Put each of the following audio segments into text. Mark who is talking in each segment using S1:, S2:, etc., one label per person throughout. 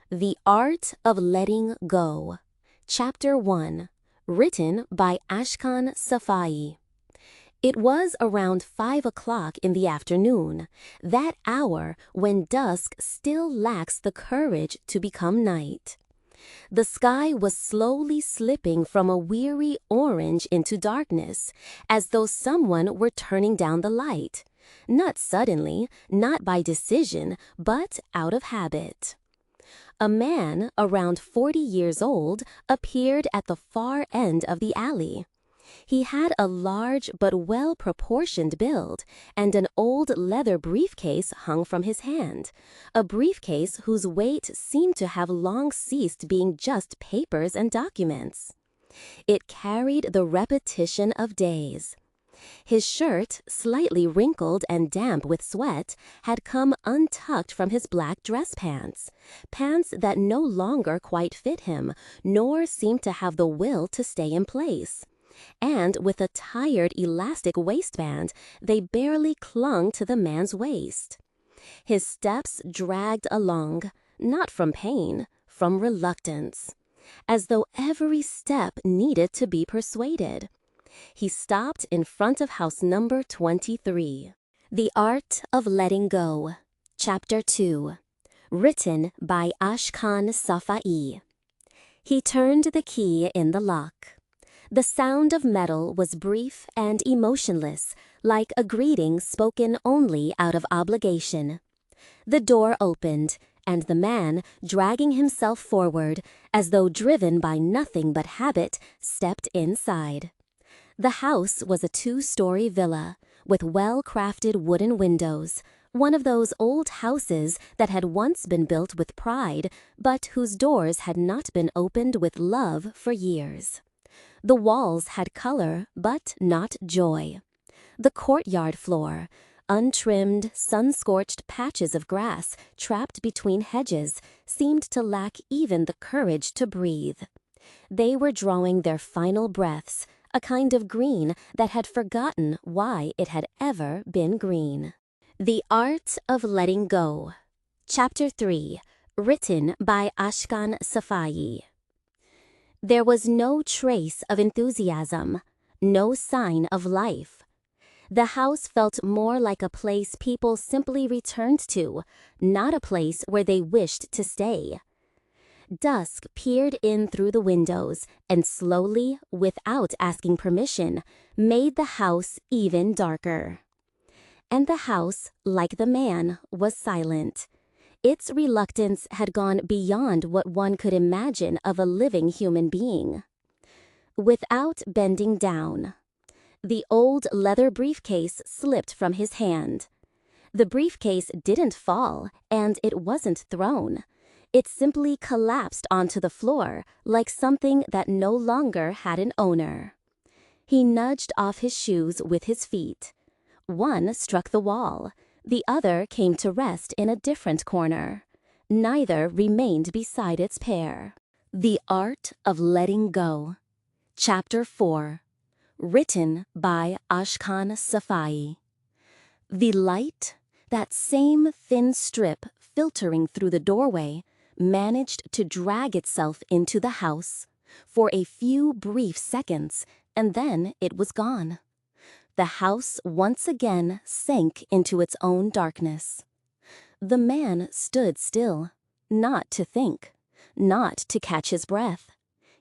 S1: The Art of Letting Go. Chapter 1. Written by Ashkan Safai. It was around 5 o'clock in the afternoon, that hour when dusk still lacks the courage to become night. The sky was slowly slipping from a weary orange into darkness, as though someone were turning down the light. Not suddenly, not by decision, but out of habit. A man, around 40 years old, appeared at the far end of the alley. He had a large but well-proportioned build, and an old leather briefcase hung from his hand, a briefcase whose weight seemed to have long ceased being just papers and documents. It carried the repetition of days. His shirt, slightly wrinkled and damp with sweat, had come untucked from his black dress pants, pants that no longer quite fit him, nor seemed to have the will to stay in place. And with a tired elastic waistband, they barely clung to the man's waist. His steps dragged along, not from pain, from reluctance, as though every step needed to be persuaded. He stopped in front of house number 23. The Art of Letting Go. Chapter 2. Written by Ashkan Safai. He turned the key in the lock. The sound of metal was brief and emotionless, like a greeting spoken only out of obligation. The door opened, and the man, dragging himself forward, as though driven by nothing but habit, stepped inside. The house was a 2-story villa, with well-crafted wooden windows, one of those old houses that had once been built with pride, but whose doors had not been opened with love for years. The walls had color, but not joy. The courtyard floor, untrimmed, sun-scorched patches of grass trapped between hedges, seemed to lack even the courage to breathe. They were drawing their final breaths, a kind of green that had forgotten why it had ever been green. The Art of Letting Go. Chapter 3. Written by Ashkan Safai. There was no trace of enthusiasm, no sign of life. The house felt more like a place people simply returned to, not a place where they wished to stay. Dusk peered in through the windows and slowly, without asking permission, made the house even darker. And the house, like the man, was silent. Its reluctance had gone beyond what one could imagine of a living human being. Without bending down, the old leather briefcase slipped from his hand. The briefcase didn't fall, and it wasn't thrown. It simply collapsed onto the floor like something that no longer had an owner. He nudged off his shoes with his feet. One struck the wall. The other came to rest in a different corner. Neither remained beside its pair. The Art of Letting Go. Chapter 4. Written by Ashkan Safai. The light, that same thin strip filtering through the doorway, managed to drag itself into the house for a few brief seconds, and then it was gone. The house once again sank into its own darkness. The man stood still, not to think, not to catch his breath.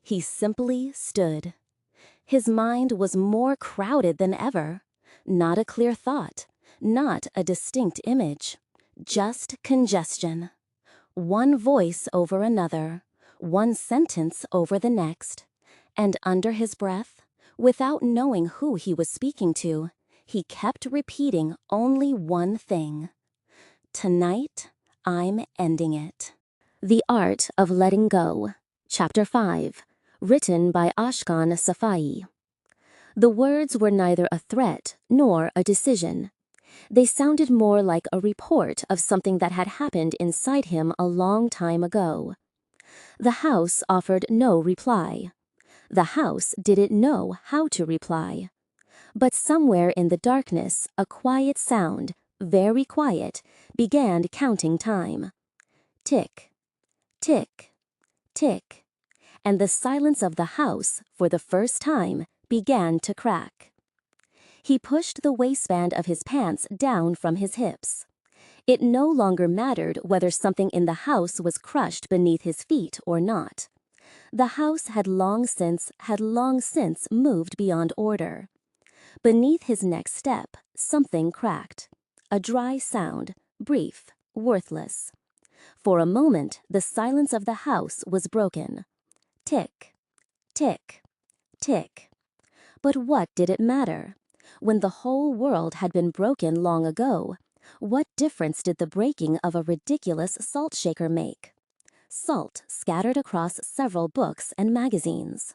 S1: He simply stood. His mind was more crowded than ever. Not a clear thought, not a distinct image, just congestion. One voice over another, one sentence over the next, and under his breath, without knowing who he was speaking to, he kept repeating only one thing. Tonight, I'm ending it. The Art of Letting Go. Chapter 5. Written by Ashkan Safai. The words were neither a threat nor a decision. They sounded more like a report of something that had happened inside him a long time ago. The house offered no reply. The house didn't know how to reply. But somewhere in the darkness, a quiet sound, very quiet, began counting time. Tick, Tick, tick, and the silence of the house, for the first time, began to crack. He pushed the waistband of his pants down from his hips. It no longer mattered whether something in the house was crushed beneath his feet or not. The house had long since moved beyond order. Beneath his next step, something cracked. A dry sound, brief, worthless. For a moment, the silence of the house was broken. Tick, tick, tick. But what did it matter? When the whole world had been broken long ago, what difference did the breaking of a ridiculous salt shaker make? Salt scattered across several books and magazines.